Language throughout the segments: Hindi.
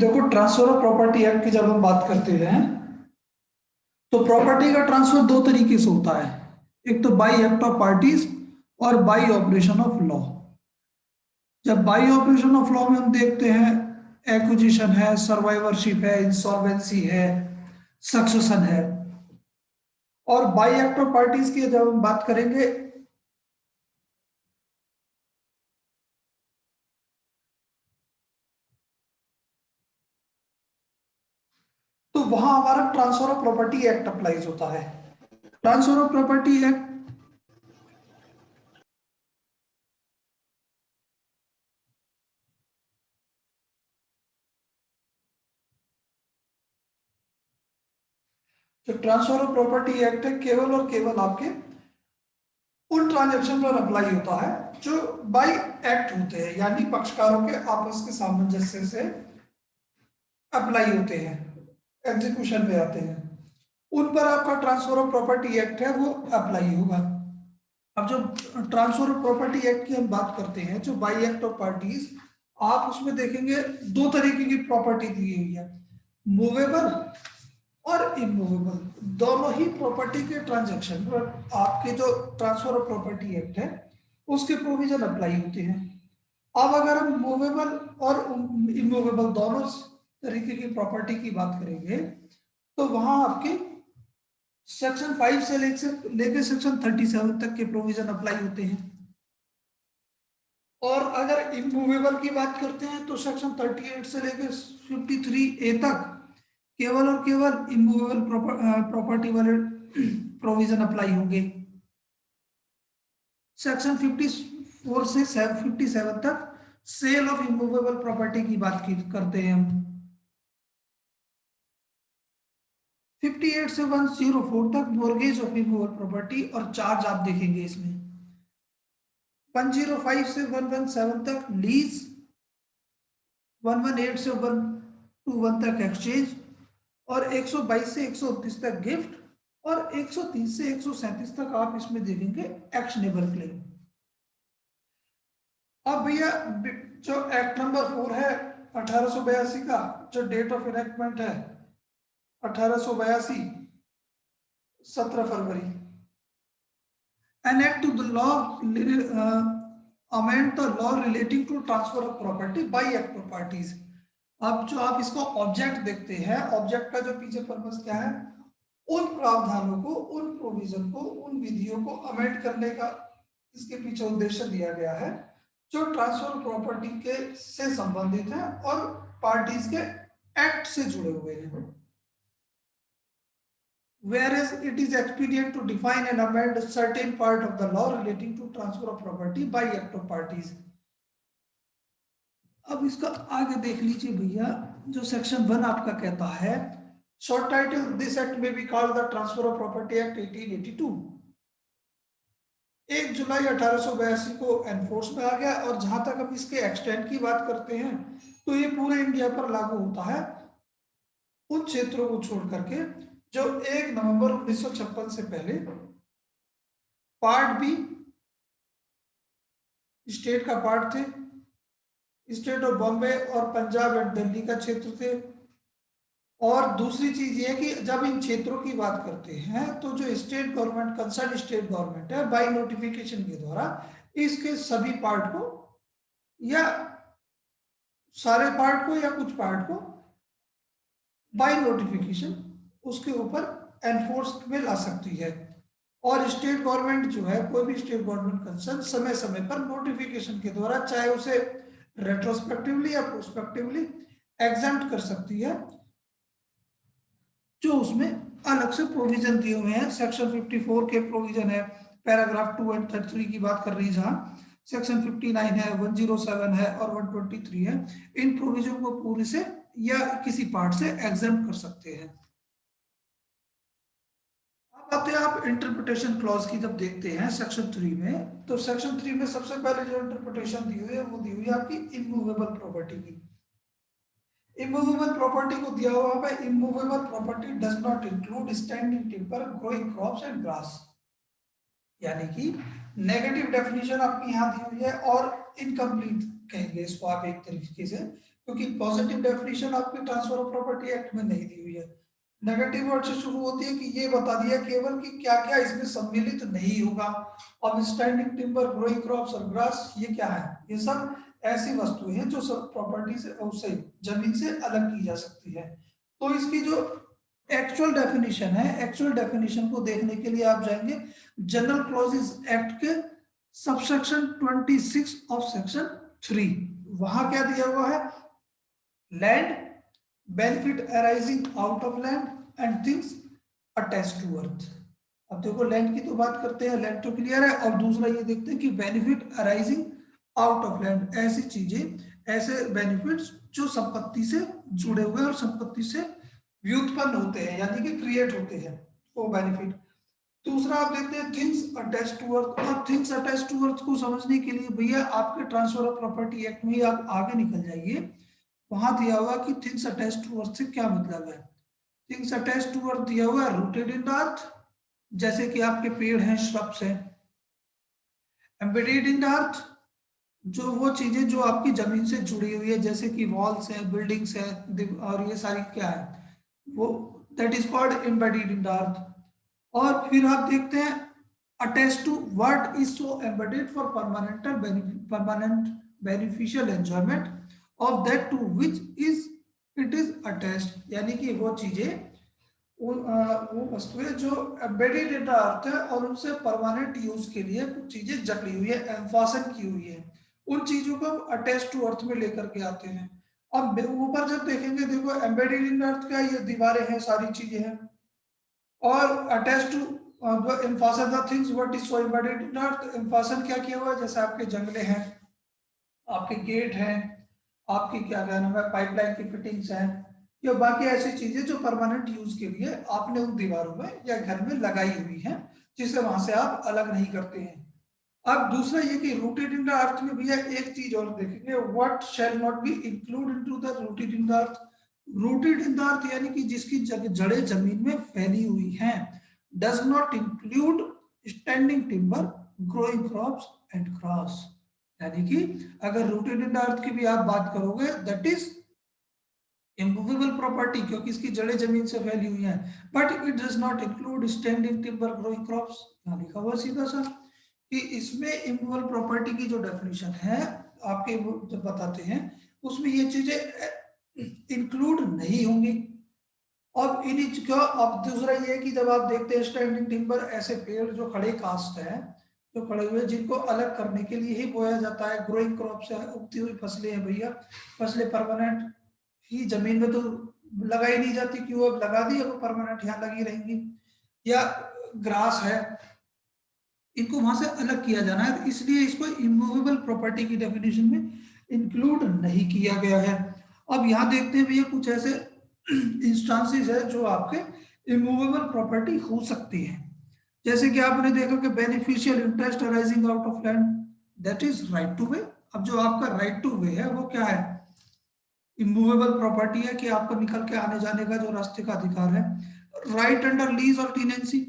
देखो, ट्रांसफर ऑफ प्रॉपर्टी एक्ट की जब हम बात करते हैं तो प्रॉपर्टी का ट्रांसफर दो तरीके से होता है। एक तो बाई एक्ट ऑफ पार्टीज और बाई ऑपरेशन ऑफ लॉ। जब बाई ऑपरेशन ऑफ लॉ में हम देखते हैं एक्विजिशन है, सर्वाइवरशिप है, इंसॉल्वेंसी है, सक्सेशन है। और बाई एक्ट ऑफ पार्टीज की जब हम बात करेंगे तो वहां हमारा transfer of property act applies होता है। ट्रांसफर ऑफ प्रॉपर्टी एक्ट जो ट्रांसफर ऑफ प्रॉपर्टी एक्ट है केवल और केवल आपके उन ट्रांजैक्शन पर अप्लाई होता है जो बाय एक्ट होते हैं, यानी पक्षकारों के आपस के सामंजस्य से अप्लाई होते हैं, एग्जीक्यूशन में आते हैं। उन पर आपका ट्रांसफर ऑफ प्रॉपर्टी एक्ट है वो अप्लाई होगा। अब जो ट्रांसफर ऑफ प्रॉपर्टी एक्ट की हम बात करते हैं, जो बाय एक्ट ऑफ पार्टीज, आप उसमें देखेंगे दो तरीके की प्रॉपर्टी दी हुई है, मूवेबल और इमूवेबल। दोनों ही प्रॉपर्टी के ट्रांजैक्शन पर आपके जो ट्रांसफर ऑफ प्रॉपर्टी एक्ट है उसके प्रोविजन अप्लाई होते हैं। अब अगर हम मूवेबल और इमूवेबल दोनों तरीके की प्रॉपर्टी की बात करेंगे तो वहां आपके सेक्शन 5 से लेके सेक्शन 37 तक के प्रोविजन अप्लाई होते हैं। और अगर इमूवेबल की बात करते हैं तो सेक्शन 38 से लेके 53A तक केवल और केवल इमूवेबल प्रॉपर्टी वाले प्रोविजन अप्लाई होंगे। सेक्शन 54 से 57 तक सेल ऑफ इमूवेबल प्रॉपर्टी की बात करते हैं हम। 58 से 104 तक मॉर्गेज ऑफ इमूवेबल प्रॉपर्टी और चार्ज आप देखेंगे इसमें। 105 से 117 तक लीज, 118 से 121 तक एक्सचेंज, और 122 से 129 तक गिफ्ट, और 130 से 137 तक आप इसमें देखेंगे एक्शनेबल क्लेम। अब भैया जो एक्ट नंबर 4 है 1882 का, जो डेट ऑफ इनेक्टमेंट है 1882, 17 फरवरी, enact to the law amend the law relating to transfer of property by act of parties। अब जो आप इसको ऑब्जेक्ट देखते हैं, ऑब्जेक्ट का जो पीछे पर्पस क्या है, उन प्रावधानों को, उन प्रोविजन को, उन विधियों को अमेंड करने का इसके पीछे उद्देश्य दिया गया है जो ट्रांसफर प्रॉपर्टी के से संबंधित है और पार्टीज के एक्ट से जुड़े हुए हैं। Whereas it is expedient to define and amend a certain part of the law relating to transfer of property by act of parties। अब इसका आगे देख लीजिए भैया, जो सेक्शन 1 आपका कहता है, शॉर्ट टाइटल, दिस एक्ट में be called the transfer of property act 1882। 1 जुलाई 1882 को एनफोर्स में आ गया, और जहां तक हम इसके एक्सटेंट की बात करते हैं तो ये पूरे इंडिया पर लागू होता है उन क्षेत्रों को छोड़ करके जो 1 नवंबर 1956 से पहले पार्ट बी स्टेट का पार्ट थे, स्टेट ऑफ बॉम्बे और पंजाब एंड दिल्ली का क्षेत्र थे। और दूसरी चीज ये कि जब इन क्षेत्रों की बात करते हैं तो जो state government, concern state government है, बाय नोटिफिकेशन के द्वारा इसके सभी पार्ट को या सारे पार्ट को या कुछ पार्ट को बाय नोटिफिकेशन उसके ऊपर एनफोर्स में ला सकती है। और स्टेट गवर्नमेंट जो है, कोई भी स्टेट गवर्नमेंट कंसर्न समय समय पर नोटिफिकेशन के द्वारा चाहे उसे रेट्रोस्पेक्टिवली या प्रोस्पेक्टिवली एग्जम्प्ट कर सकती है, जो उसमें अलग से प्रोविजन दिए हुए हैं। सेक्शन 54 के प्रोविजन है, पैराग्राफ 2 एंड 33 की बात कर रही है, जहां सेक्शन 59 है, 107 है और 123 है। इन प्रोविजन को पूरे से या किसी पार्ट से एग्जम्प्ट कर सकते हैं। अब आते हैं आप इंटरप्रिटेशन क्लॉज की जब देखते हैं सेक्शन 3 में, तो सेक्शन 3 में सबसे पहले जो इंटरप्रिटेशन दी हुई है वो दी हुई है आपकी इमूवेबल प्रॉपर्टी की। इमूवेबल प्रॉपर्टी को दिया हुआ है, immovable property does not include standing timber, growing crops and grass. यानी कि नेगेटिव डेफिनेशन आपकी यहां दी हुई है और इनकम्प्लीट कहेंगे इसको आप एक तरीके से, क्योंकि पॉजिटिव डेफिनेशन आपके ट्रांसफर ऑफ प्रॉपर्टी एक्ट में नहीं दी हुई है। नेगेटिव वर्ड से शुरू होती है कि ये बता दिया केवल कि क्या क्या इसमें सम्मिलित नहीं होगा। अब स्टैंडिंग टिम्बर, ग्रोइंग क्रॉप्स और ग्रास, ये क्या है? ये सब ऐसी वस्तुएं हैं जो सब प्रॉपर्टी से उससे जमीन से अलग की जा सकती है। तो इसकी जो एक्चुअल डेफिनेशन है, एक्चुअल डेफिनेशन को देखने के लिए आप जाएंगे जनरल क्लॉजेस एक्ट के सबसेक्शन 26 ऑफ सेक्शन 3। वहां क्या दिया हुआ है? Land, benefit arising out of land and things attached to earth. अब देखो लैंड की तो बात करते हैं, लैंड तो क्लियर है। और दूसरा ये देखते हैं कि benefit arising out of land, ऐसी चीजें, ऐसे बेनिफिट्स जो संपत्ति से जुड़े हुए और संपत्ति से व्युत्पन्न होते हैं, यानी कि क्रिएट होते हैं वो बेनिफिट। दूसरा आप देखते हैं थिंग्स अटैच्ड टू अर्थ। और थिंग्स अटैच्ड टू अर्थ को समझने के लिए भैया आपके ट्रांसफर ऑफ प्रॉपर्टी एक्ट में आप आगे निकल जाइए, वहां दिया हुआ कि थिंग्स अटैच्ड टू अर्थ से क्या मतलब है। थिंग्स अटैच्ड टू अर्थ दिया हुआ है रूटेड इन द अर्थ, जैसे कि आपके पेड़ हैं, श्रब्स हैं। एम्बेडेड इन द अर्थ, जो वो चीजें जो आपकी जमीन से जुड़ी हुई है, जैसे कि वॉल्स है, बिल्डिंग्स है, और ये सारी क्या है वो, that is called embedded in the earth. और फिर आप देखते हैं attach to, what is so embedded for permanent beneficial enjoyment of that to which is it is attached, यानी कि वो चीजें, वो वस्तुएं जो एम्बेडेड इन द अर्थ है और उनसे परमानेंट यूज के लिए कुछ चीजें जकड़ी हुई है, एम्फासन की हुई है, उन चीजों को अटैच टू अर्थ में लेकर के आते हैं। अब ऊपर जब देखेंगे, देखो एम्बेडेड इन अर्थ क्या, ये दीवारें हैं, सारी चीजें हैं। और attach to emphasis the things what is so embedded in earth, emphasis क्या किया हुआ है, जैसे आपके जंगले हैं, आपके गेट हैं, आपकी क्या कहना है पाइपलाइन की फिटिंग्स हैं, या बाकी ऐसी चीजें जो परमानेंट यूज के लिए आपने उन दीवारों में या घर में लगाई हुई हैं, जिसे वहां से आप अलग नहीं करते हैं। अब दूसरा ये कि रूटेड इन द अर्थ में भैया एक चीज और देखेंगे, what shall not be include into the rooted in the earth. Rooted in the अर्थ यानी कि जिसकी जड़ें जमीन में फैली हुई हैं, does not include standing timber, growing crops and grass. यानी कि अगर रूटेड इन द अर्थ की भी आप बात करोगे, दैट इज इमूवेबल प्रॉपर्टी, क्योंकि इसकी जड़ें जमीन से फैली हुई हैं, but it does not include standing timber, growing crops. यहाँ लिखा हुआ सीधा सा कि इसमें इमूवेबल प्रॉपर्टी की जो डेफिनेशन है आपके जब बताते हैं, उसमें ये चीजें इंक्लूड नहीं होंगी। अब इन्हीं का, अब दूसरा ये है कि जब आप देखते हैं स्टैंडिंग टिम्बर, ऐसे पेड़ जो खड़े कास्ट है, जो खड़े हुए, जिनको अलग करने के लिए ही बोया जाता है। ग्रोइंग क्रॉप्स है, उगती हुई फसलें हैं भैया, फसलें परमानेंट ही जमीन में तो लगाई नहीं जाती, क्यों, अब लगा दी, अब परमानेंट यहाँ लगी रहेंगी। या ग्रास है, इनको वहां से अलग किया जाना है, इसलिए इसको इमूवेबल प्रॉपर्टी की डेफिनेशन में इंक्लूड नहीं किया गया है। अब यहाँ देखते हैं भैया कुछ ऐसे इंस्टांसेस है जो आपके इमूवेबल प्रॉपर्टी हो सकती है, जैसे कि आपने देखा कि beneficial interest arising out of land, that is right two way. अब जो आपका राइट टू वे है वो क्या है, इमूवेबल प्रॉपर्टी है कि आपको निकल के आने जाने का जो रास्ते का अधिकार है। राइट अंडर लीज और टीनेंसी,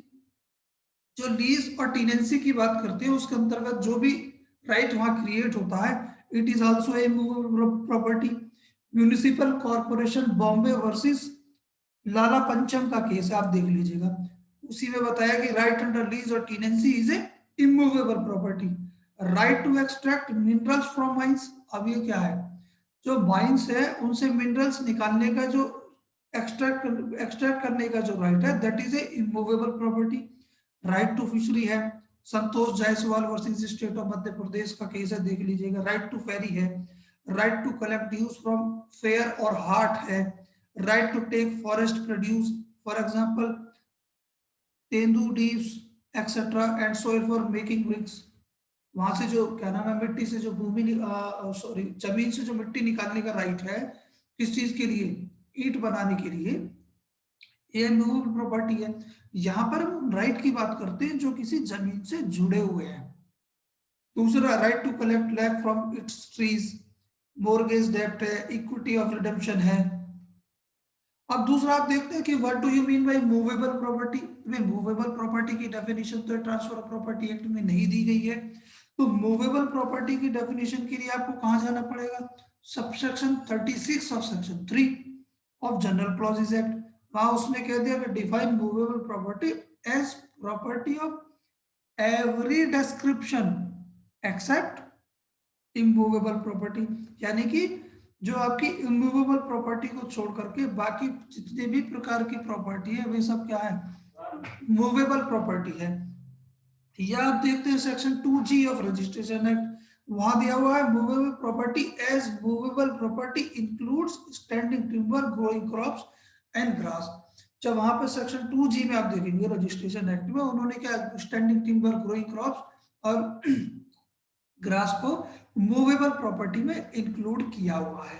जो लीज और टीनेंसी की बात करते हैं उसके अंतर्गत जो भी राइट वहां क्रिएट होता है, it is also a property. Municipal corporation Bombay versus Lala Pancham का केस है, आप देख लीजिएगा, उसी में बताया कि राइट अंडर लीज और tenancy is a immovable property. Right to extract minerals from mines, अब ये क्या है, जो माइंस है उनसे मिनरल्स निकालने का जो एक्सट्रैक्ट करने का जो राइट है, that is a immovable property. Right to fishery है, Santosh Jaiswal versus state of Madhya Pradesh का केस है, देख लीजिएगा। राइट टू फेरी है, right to collect dues from fair और हार्ट है, right to take forest produce, for example tendu डीव्स etcetera and soil for making bricks. वहां से जो क्या नाम है, मिट्टी से जो भूमि सॉरी जमीन से जो मिट्टी निकालने का राइट है, किस चीज के लिए, ईंट बनाने के लिए, ये मूवेबल प्रॉपर्टी है। यहां पर हम राइट की बात करते हैं जो किसी जमीन से जुड़े हुए हैं। दूसरा right to collect land from its trees, mortgage डेब्ट है, इक्विटी ऑफ रिडेम्पशन है। अब दूसरा आप देखते हैं कि what do you mean bye movable property. में मूवेबल प्रॉपर्टी की डेफिनेशन तो ट्रांसफर ऑफ प्रॉपर्टी एक्ट में नहीं दी गई है, तो मूवेबल प्रॉपर्टी की डेफिनेशन के लिए आपको कहां जाना पड़ेगा, subsection 36 of section 3 of general clauses act, वहां उसने कह दिया कि define movable property as property of every description except immovable property, यानी कि जो आपकी इमूवेबल प्रॉपर्टी को छोड़ करके बाकी जितने भी प्रकार की प्रॉपर्टी है वे सब क्या है, मूवेबल प्रॉपर्टी है। या आप देखते हैं section 2G of registration act, वहां दिया हुआ है movable property as movable property includes standing timber, growing crops and grass. जब वहां पे सेक्शन 2G में आप देखेंगे रजिस्ट्रेशन एक्ट में, उन्होंने क्या स्टैंडिंग टिम्बर, ग्रोइंग क्रॉप्स और ग्रास को मूवेबल प्रॉपर्टी में इंक्लूड किया हुआ है।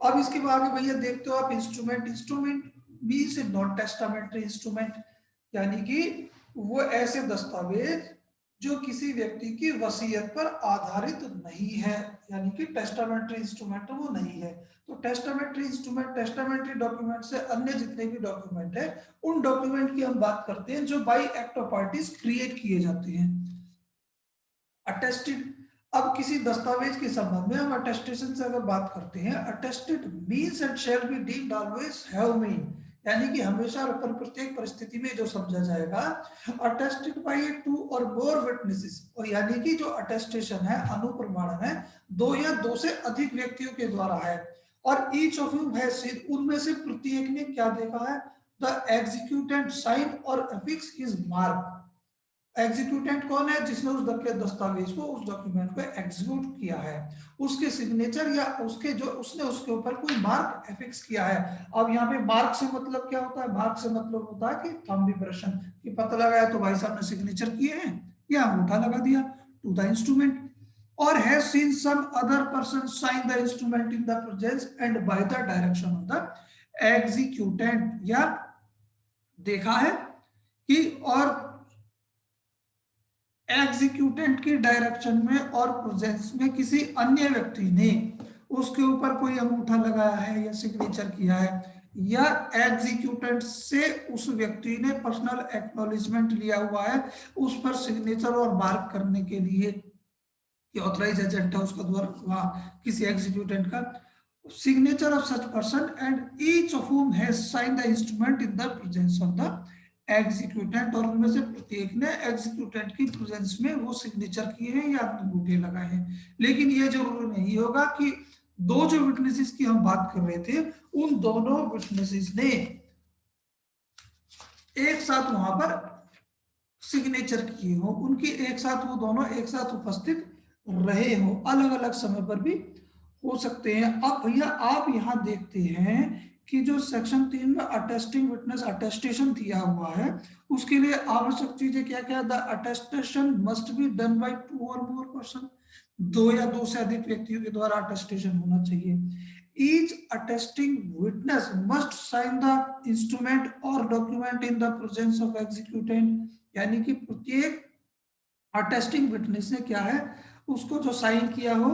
अब इसके बाद भैया देखते हो आप instrument, instrument means non testamentary instrument, यानी कि वो ऐसे दस्तावेज जो किसी व्यक्ति की वसीयत पर आधारित नहीं है, यानी कि टेस्टामेंट्री इंस्ट्रूमेंट वो नहीं है। तो टेस्टामेंट्री इंस्ट्रूमेंट, टेस्टामेंट्री डॉक्यूमेंट से अन्य जितने भी डॉक्यूमेंट है उन डॉक्यूमेंट की हम बात करते हैं जो bye act of parties create किए जाते हैं। अटेस्टेड, अब किसी दस्तावेज के संबंध में हम अटेस्टेशन से अगर बात करते हैं, attested means and shall be deemed always have mean, यानी कि हमेशा और प्रत्येक परिस्थिति में जो समझा जाएगा अटेस्टेड बाय टू और मोर विटनेसेस, और यानी कि जो अटेस्टेशन है, अनुप्रमाणन है, दो या दो से अधिक व्यक्तियों के द्वारा है, और each of you has seen, उनमें से प्रत्येक ने क्या देखा है, द एग्जीक्यूटेंट साइन और अफिक्स हिज मार्क। एग्जीक्यूटेंट कौन है, जिसने उस दस्तावेज को, उस डॉक्यूमेंट को एग्जीक्यूट किया है, उसके सिग्नेचर या उसके जो उसने उसके ऊपर कोई मार्क एफिक्स किया है। अब यहाँ पे मार्क से मतलब क्या होता है, मार्क से मतलब होता है कि थंब इंप्रेशन, कि पता लगाया तो भाई साहब ने सिग्नेचर किए हैं या अंगूठा लगा दिया टू द इंस्ट्रूमेंट, और has seen some other person sign the instrument in the presence and by the direction of the executant, या देखा है कि और एग्जीक्यूटेंट की डायरेक्शन में और प्रेजेंस में किसी अन्य व्यक्ति ने उसके ऊपर कोई अंगूठा लगाया है या सिग्नेचर किया है, या एग्जीक्यूटेंट से उस व्यक्ति ने पर्सनल एक्नॉलेजमेंट लिया हुआ है उस पर सिग्नेचर और मार्क करने के लिए, कि ऑथराइज एजेंट है उसका द्वारा वहां किसी एग्जीक्यूटेंट का signature of such person and each of whom has signed the instrument in the presence of the executant, और उनमें से प्रत्येक ने एग्जीक्यूटेंट की प्रेजेंस में वो सिग्नेचर किए हैं या अंगूठे लगाए हैं। लेकिन ये जरूरी नहीं होगा कि दो जो विटनेसेस की हम बात कर रहे थे उन दोनों विटनेसेस ने एक साथ वहां पर सिग्नेचर किए हो, उनकी एक साथ वो दोनों एक साथ उपस्थित रहे हो, अलग अलग समय पर भी हो सकते हैं। अब भैया आप यहाँ देखते हैं कि जो सेक्शन 3 में अटेस्टिंग विटनेस अटेस्टेशन दिया हुआ है उसके लिए आवश्यक चीजें क्या क्या, the attestation must be done by 2 और मोर पर्सन, दो या दो से अधिक व्यक्तियों के द्वारा अटेस्टेशन होना चाहिए। Each attesting witness must sign the instrument और document in the presence of executant, यानी कि प्रत्येक अटेस्टिंग विटनेस ने क्या है उसको जो साइन किया हो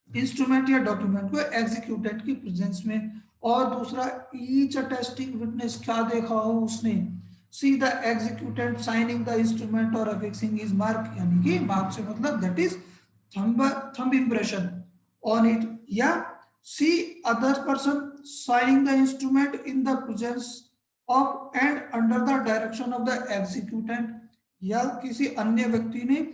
इंस्ट्रूमेंट या डॉक्यूमेंट को एग्जीक्यूटेंट की प्रेजेंस में, और दूसरा ईच अटेस्टिंग विटनेस क्या देखा हो उसने, see the executant signing the instrument और अफिक्सिंग हिज मार्क, यानी कि मार्क से मतलब that is thumb impression on it, या see other person signing the instrument in the presence of and under the direction of the executant, या किसी अन्य व्यक्ति ने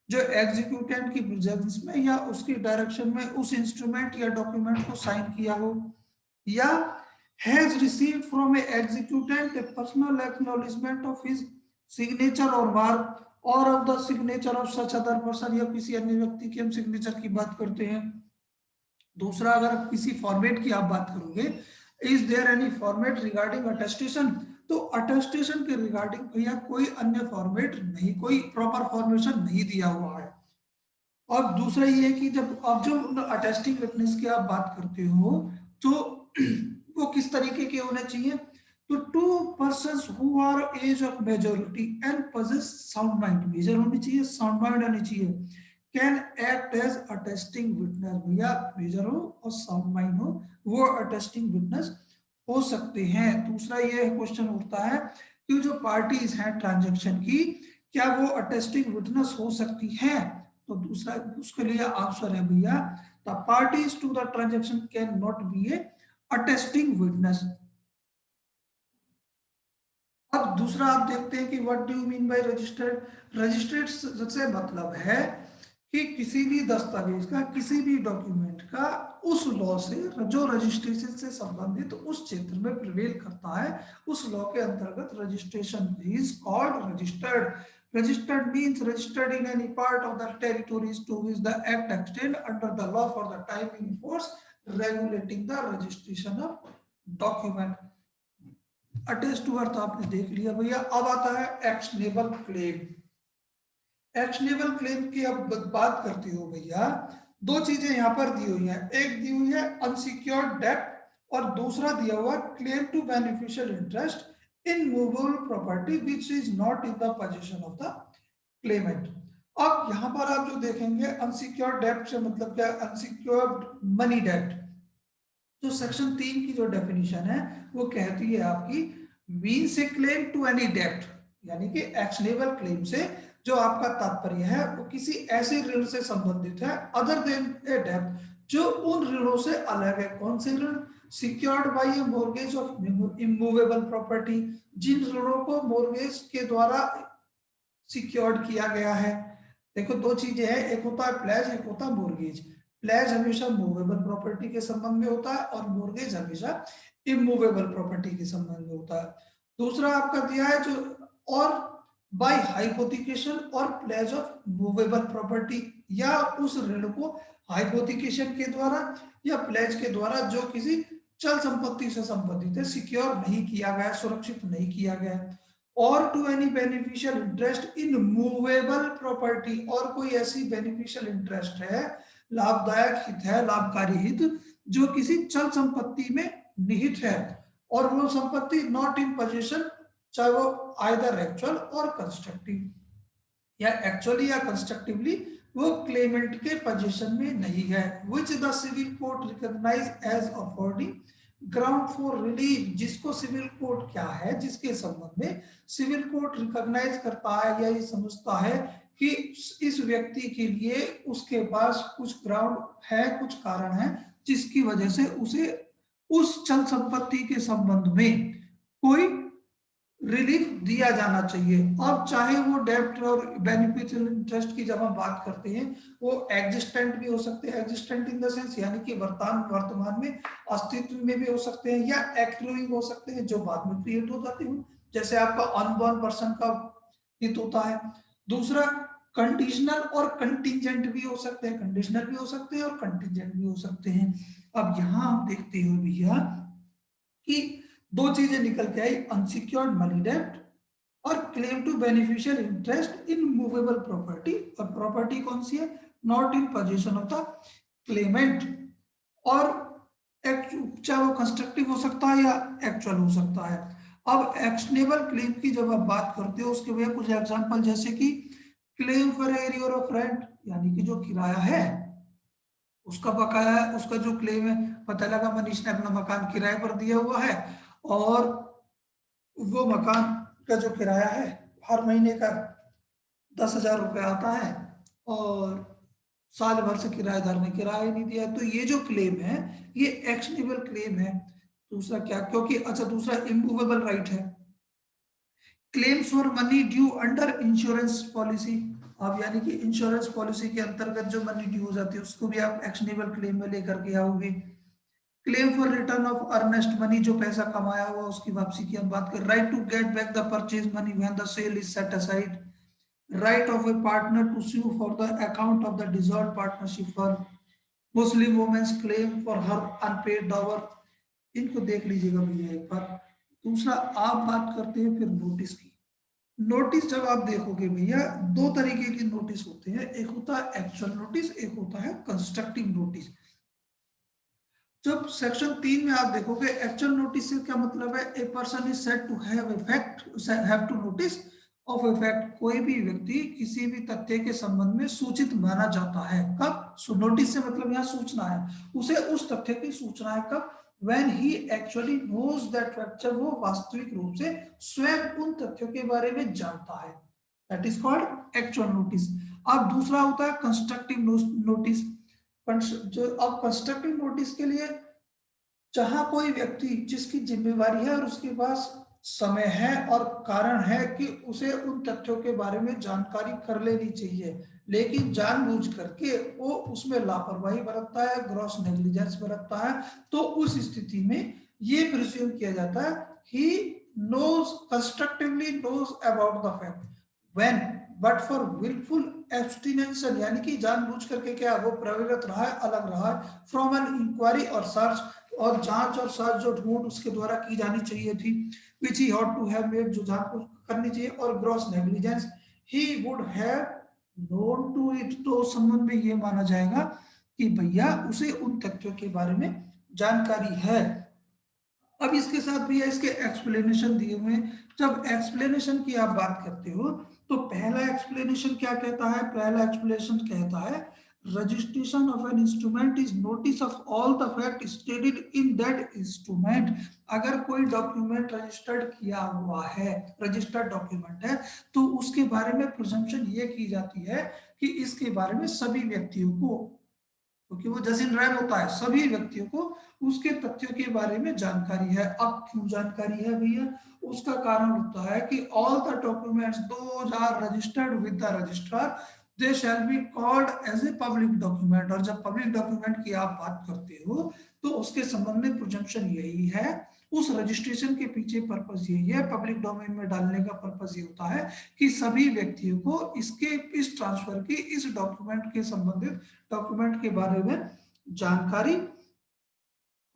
जो एग्जीक्यूटेंट की प्रेजेंस में या उसकी डायरेक्शन में उस इंस्ट्रूमेंट या डॉक्यूमेंट को साइन किया हो, या has received from A executant A personal acknowledgement of his signature और मार्क और of the signature of such other person, या किसी अन्य व्यक्ति की हम सिग्नेचर की बात करते हैं। दूसरा, अगर किसी फॉर्मेट की आप बात करोगे, is there any format regarding attestation, तो अटेस्टेशन के रिगार्डिंग भैया कोई अन्य फॉर्मेट नहीं, कोई प्रॉपर फॉर्मेशन नहीं दिया हुआ है। और दूसरा ये कि जब आप जो अटेस्टिंग विटनेस की आप बात करते हो तो वो किस तरीके के होने चाहिए, तो 2 persons who are age of majority and possess sound mind, major होनी चाहिए, साउंड माइंड होनी चाहिए, can act as attesting witness, भैया मेजर हो और साउंड माइंड हो वो अटेस्टिंग विटनेस हो सकते हैं। दूसरा ये क्वेश्चन उठता है कि जो पार्टीज हैं ट्रांजैक्शन की, क्या वो अटेस्टिंग विटनेस हो सकती हैं, तो दूसरा उसके लिए आंसर है भैया the parties to the transaction can not be a attesting witness. अब दूसरा आप देखते हैं कि what do you mean by registered. Registered से मतलब है कि किसी भी दस्तावेज का, किसी भी डॉक्यूमेंट का उस लॉ से जो रजिस्ट्रेशन से संबंधित उस क्षेत्र में प्रिवेल करता है, उस लॉ के अंतर्गत registration is called registered. Registered means registered in any part of the territories to which the act extend under the law for the time in force regulating the registration of document. Attest to अर्थ आपने देख लिया भैया। अब आता है एक्शनेबल क्लेम। एक्शनेबल क्लेम की अब बात करती हो भैया, दो चीजें यहाँ पर दी हुई हैं, एक दी हुई है अनसिक्योर्ड डेट और दूसरा दिया हुआ claim to beneficial interest in movable property which is not in the position of the claimant. अब यहाँ पर आप जो देखेंगे अनसिक्योर्ड डेट से मतलब क्या, अनसिक्योर्ड मनी डेट। तो सेक्शन 3 की जो डेफिनेशन है वो कहती है आपकी means a claim to any debt, यानी कि एक्शनेबल क्लेम से जो आपका तात्पर्य है वो किसी ऐसे ऋण से संबंधित है अदर देन ए डेट, जो उन ऋणों से अलग है। कौन से ऋण? Secured by a mortgage of immovable property, जिन ऋणों को मॉर्गेज के द्वारा सिक्योर्ड किया गया है। देखो दो चीजें हैं, एक होता है प्लेज, एक होता है मॉर्गेज। प्लेज हमेशा मूवेबल प्रॉपर्टी के संबंध में होता है और मॉर्गेज हमेशा इमूवेबल प्रॉपर्टी के संबंध में होता है। दूसरा आपका दिया है जो और बाय हाइपोथिकेशन और प्लेज ऑफ मूवेबल प्रॉपर्टी, या उस ऋण को हाइपोथिकेशन के द्वारा या प्लेज के द्वारा जो किसी चल संपत्ति से संबंधित है, सिक्योर नहीं किया गया, सुरक्षित नहीं किया गया। और to any beneficial interest in movable property, और कोई ऐसी बेनिफिशियल इंटरेस्ट है, लाभदायक हित है, लाभकारी हित जो किसी चल संपत्ति में निहित है और वो संपत्ति नॉट इन पोजीशन, चाहे वो आइदर एक्चुअल और कंस्ट्रक्टिव, या एक्चुअली या कंस्ट्रक्टिवली वो क्लेमेंट के पोजीशन में नहीं है, which the civil court recognise as affording ground for relief, जिसको सिविल कोर्ट क्या है, जिसके संबंध में सिविल कोर्ट रिकॉग्नाइज करता है या ये समझता है कि इस व्यक्ति के लिए उसके पास कुछ ग्राउंड है, कुछ कारण है जिसकी वजह से उसे उस चल संपत्ति के संबंध में कोई रिलीफ दिया जाना चाहिए। अब चाहे वो डेब्ट और बेनिफिशियल इंटरेस्ट की जब हम बात करते हैं वो एग्जिस्टेंट भी हो सकते हैं, एग्जिस्टेंट इन द सेंस यानी कि वर्तमान में अस्तित्व में भी हो सकते हैं, या एक्रूइंग हो सकते हैं जो बाद में क्रिएट हो जाते हैं, जैसे आपका अनबॉर्न पर्सन का हित होता है। दूसरा कंडीशनल और कंटिजेंट भी हो सकते हैं, कंडीशनल भी हो सकते हैं और कंटिजेंट भी हो सकते हैं। अब यहाँ हम देखते हो भैया कि दो चीजें निकल के आई, अनसिक्योर्ड मनी डेब्ट और claim to beneficial interest in movable property. और प्रॉपर्टी कौन सी है? Not in position of the claimant, और चाहे वो कंस्ट्रक्टिव हो सकता है या एक्चुअल हो सकता है। अब एक्शनेबल क्लेम की जब आप बात करते हो उसके भैया कुछ एग्जांपल, जैसे कि claim for arrear of rent, यानी कि जो किराया है उसका बकाया है, उसका जो क्लेम है, पता लगा मनीष ने अपना मकान किराए पर दिया हुआ है और वो मकान का जो किराया है हर महीने का 10,000 रुपये आता है और साल भर से किराएदार ने किराया ही नहीं दिया, तो ये जो क्लेम है ये एक्शनेबल क्लेम है। दूसरा क्या, क्योंकि अच्छा दूसरा इमूवेबल राइट है। Claims for money due under insurance policy, अब यानी कि इंश्योरेंस पॉलिसी के अंतर्गत जो मनी ड्यू हो जाती है उसको भी आप एक्शनेबल क्लेम में लेकर के आओगे। Claim for return of earnest money, जो पैसा कमाया हुआ उसकी वापसी की हम बात कर। Right to get back the purchase money when the sale is set aside. Right of a partner to sue for the account of the dissolved partnership firm. Muslim women's claim for her unpaid dower. इनको देख लीजिएगा भैया एक बार। दूसरा आप बात करते हैं फिर नोटिस की। नोटिस जब आप देखोगे भैया दो तरीके के नोटिस होते हैं, एक होता है एक्चुअल नोटिस, एक होता है कंस्ट्रक्टिव नोटिस। जब सेक्शन 3 में आप देखोगे एक्चुअल नोटिस से क्या मतलब है, a person is said to have effect have to notice of effect, कोई भी व्यक्ति किसी भी तथ्य के संबंध में सूचित माना जाता है। कब? सो नोटिस से मतलब यहाँ सूचना है, उसे उस तथ्य की सूचना है। कब? when he actually knows that fact, जब वो वास्तविक रूप से स्वयं उन तथ्यों के बारे में जानता है, that is called actual notice। अब दूसरा होता है कंस्ट्रक्टिव नोटिस। जो अब कंस्ट्रक्टिव नोटिस के लिए जहां कोई व्यक्ति जिसकी जिम्मेवारी है और उसके पास समय है और कारण है कि उसे उन तथ्यों के बारे में जानकारी कर लेनी चाहिए, लेकिन जानबूझ करके वो उसमें लापरवाही बरतता है, ग्रॉस नेग्लिजेंस बरतता है, तो उस स्थिति में ये प्रिज्यूम किया जाता है ही knows constructively knows about the fact when but for willful abstinence, यानी कि जानबूझ करके क्या वो प्रवृत्त रहा है, अलग रहा है फ्रॉम एन इंक्वायरी और सर्च, और जांच और सर्च जो ढूंढ उसके द्वारा की जानी चाहिए थी, which he ought to have made, जो जांच करनी चाहिए, और gross negligence he would have known to it, तो उस संबंध में ये माना जाएगा कि भैया उसे उन तथ्यों के बारे में जानकारी है। अब इसके साथ भी इसके एक्सप्लेनेशन दिए हुए हैं। जब एक्सप्लेनेशन की आप बात करते हो तो पहला एक्सप्लेनेशन क्या कहता है? पहला एक्सप्लेनेशन कहता है registration of an instrument is notice of all the fact stated in that instrument. अगर कोई डॉक्यूमेंट रजिस्टर्ड किया हुआ है, रजिस्टर्ड डॉक्यूमेंट है, तो उसके बारे में प्रिजम्पशन ये की जाती है कि इसके बारे में सभी व्यक्तियों को, क्योंकि वो जज इन रैम होता है, सभी व्यक्तियों को उसके तथ्यों के बारे में जानकारी है। अब क्यों जानकारी है भैया? उसका कारण होता है कि all the documents those are registered with the registrar they shall be called as a public document. और जब पब्लिक डॉक्यूमेंट की आप बात करते हो तो उसके संबंध में प्रिजम्पशन यही है, उस रजिस्ट्रेशन के पीछे पर्पस यही है, पब्लिक डोमेन में डालने का पर्पस ये होता है कि सभी व्यक्तियों को इसके इस ट्रांसफर की, इस डॉक्यूमेंट के संबंधित डॉक्यूमेंट के बारे में जानकारी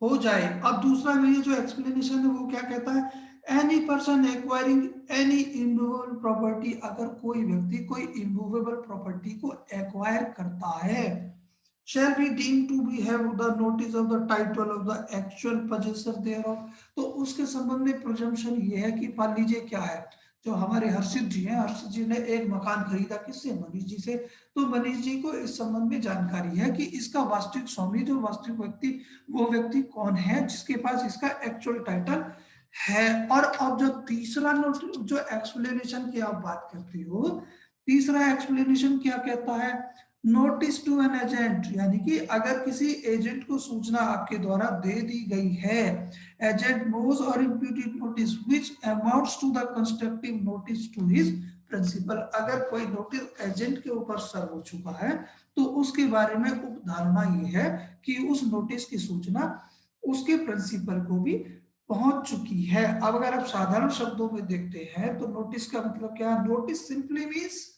हो जाए। अब दूसरा ये जो एक्सप्लेनेशन है वो क्या कहता है? Any person acquiring any immovable property, अगर कोई व्यक्ति कोई इमूवेबल प्रॉपर्टी को एक्वायर करता है, shall be deemed to be have the notice of the title of the actual possessor thereof। तो उसके संबंध में प्रिजम्पशन ये है कि मान लीजिए क्या है, जो हमारे हर्षित जी हैं, हर्षित जी ने एक मकान खरीदा, किससे? मनीष जी से। तो मनीष जी को इस संबंध में जानकारी है कि इसका वास्तविक स्वामी, जो वास्तविक व्यक्ति, वो व्यक्ति कौन है जिसके पास इसका एक्चुअल टाइटल है। और अब जो तीसरा नोट जो एक्सप्लेनेशन की आप बात करती हो, तीसरा एक्सप्लेनेशन क्या कहता है? नोटिस टू एन एजेंट, यानी कि अगर किसी एजेंट को सूचना आपके द्वारा दे दी गई है, agent knows or imputed notice which amounts to the constructive notice to his principal. अगर कोई नोटिस एजेंट के ऊपर सर्व हो चुका है तो उसके बारे में उपधारणा ये है कि उस नोटिस की सूचना उसके प्रिंसिपल को भी पहुंच चुकी है। अब अगर आप साधारण शब्दों में देखते हैं तो नोटिस का मतलब क्या है? नोटिस सिंपली मीन्स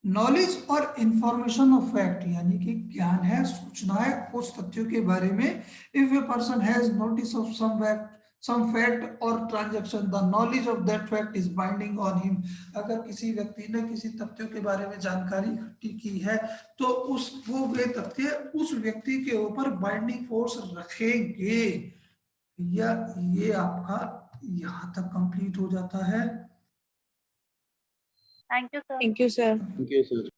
नॉलेज और इंफॉर्मेशन ऑफ फैक्ट, यानी कि ज्ञान है, सूचना है उस तथ्यों के बारे में। If a person has notice of some fact or transaction the knowledge of that fact is binding on him. अगर किसी व्यक्ति ने किसी तथ्यों के बारे में जानकारी इकट्ठी की है तो उस वो वे तथ्य उस व्यक्ति के ऊपर बाइंडिंग फोर्स रखेंगे। या ये आपका यहाँ तक कंप्लीट हो जाता है। Thank you sir. Thank you sir. Thank you sir.